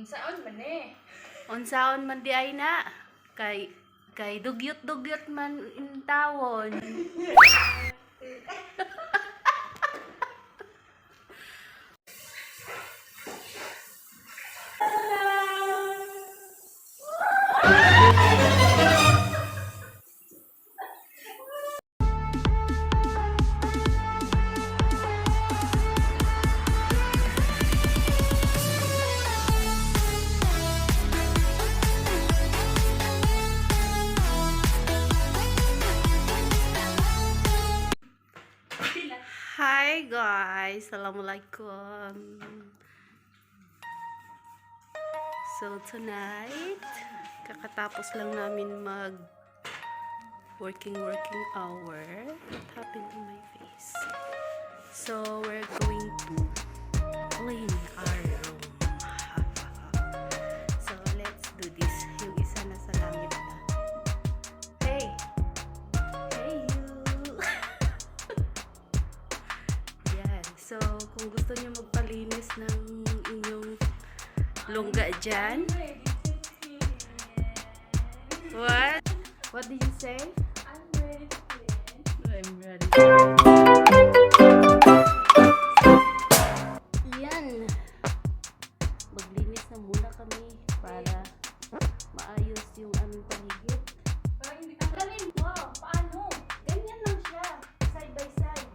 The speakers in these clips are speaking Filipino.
Unsaon man eh? Unsaon man di ay na. Kay dugyot-dugyot man in tawon. Hi guys, assalamualaikum. So tonight, kakatapos lang namin mag working hour. What happened to my face? So we're going to clean our room. So let's do this. Yung isa na sa langit na. Hey you. So, kung gusto niyo magpalinis ng inyong lungga dyan. What? What did you say? I'm ready to clean. I'm ready. Yan. Maglinis na muna kami para maayos yung aming paligid. Parang hindi tanggalin mo. Paano? Ganyan lang siya. Side by side.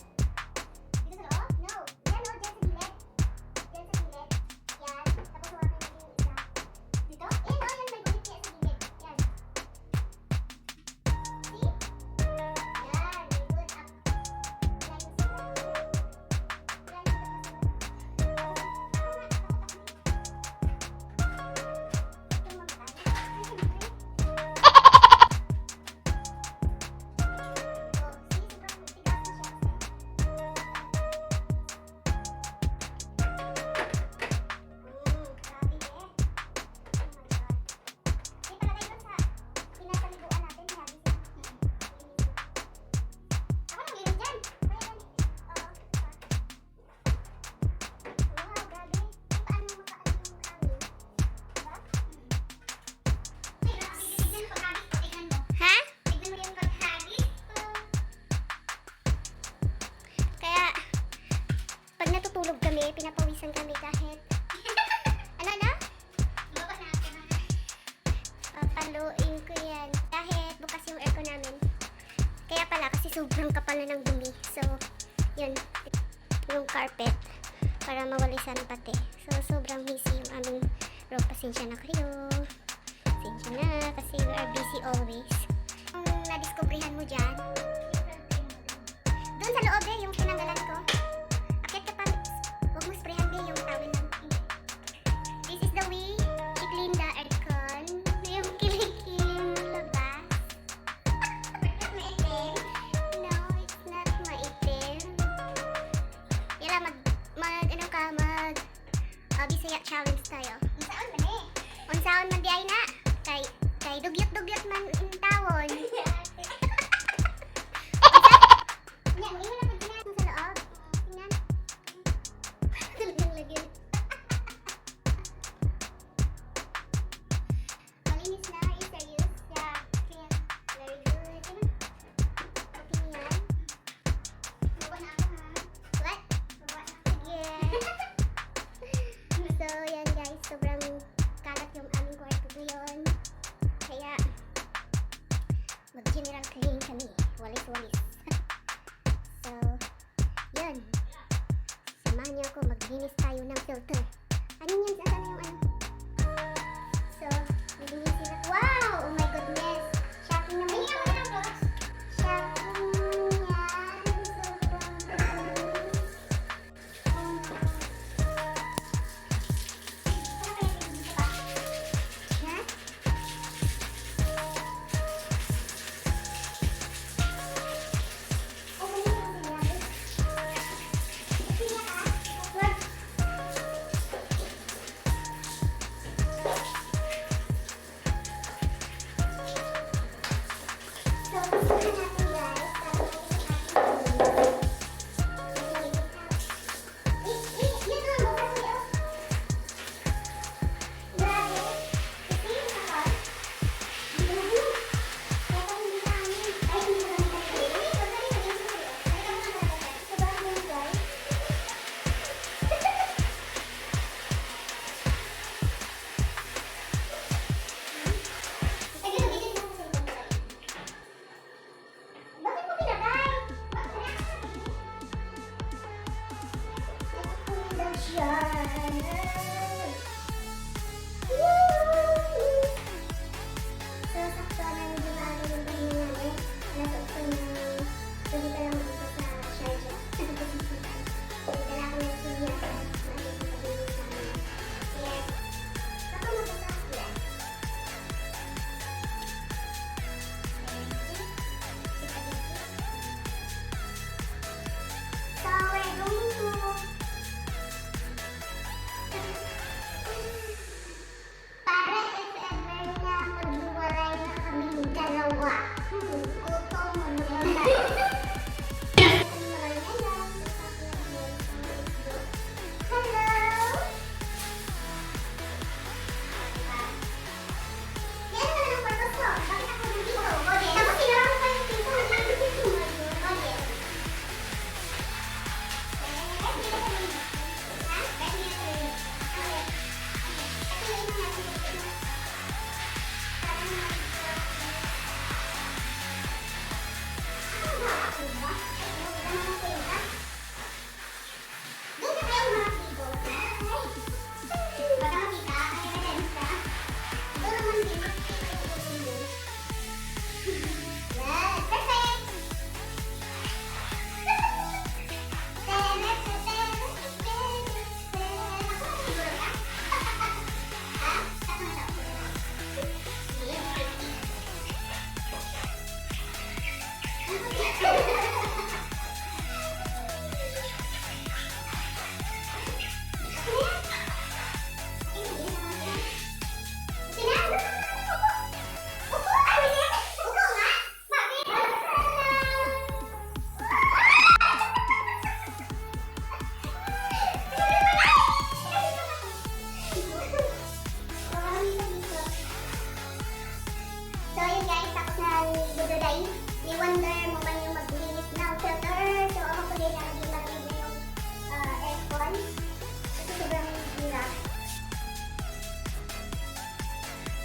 Pinapawisan kami kahit ano na? Papaluin ko yan kahit bukas yung aircon namin. Kaya pala kasi sobrang kapal na ng dumi. So yun, yung carpet para mawalisan pati. So sobrang busy yung aming room. Pasensya na kayo. Pasensya na kasi we are busy always. Kung nadiskubrihan mo dyan, doon sa loob yung tinanggalan ko. This is the way i-clean the aircon. Yung kilikling labas. Maitim? No, it's not maitim. Yala, Bisaya challenge tayo. Unsaon man eh? Unsaon man di ay na? Kay dugyot-dugyot man in tawon. Mag-general cleaning kami. Walis-walis. So, yun. Samahan niyo ako. Maglinis tayo ng filter. Ano yan? Saan na yung ano? So, maglinisin na. Wow! Oh my goodness! Shocking naman ito. Shocking yan.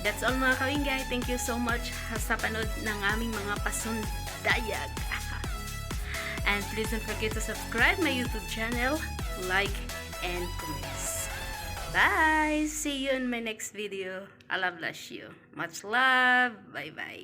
That's all mga ka-Wenggay. Thank you so much sa panood ng aming mga pasundayag. And please don't forget to subscribe my YouTube channel, like, and comments. Bye! See you in my next video. Allah bless you. Much love. Bye-bye.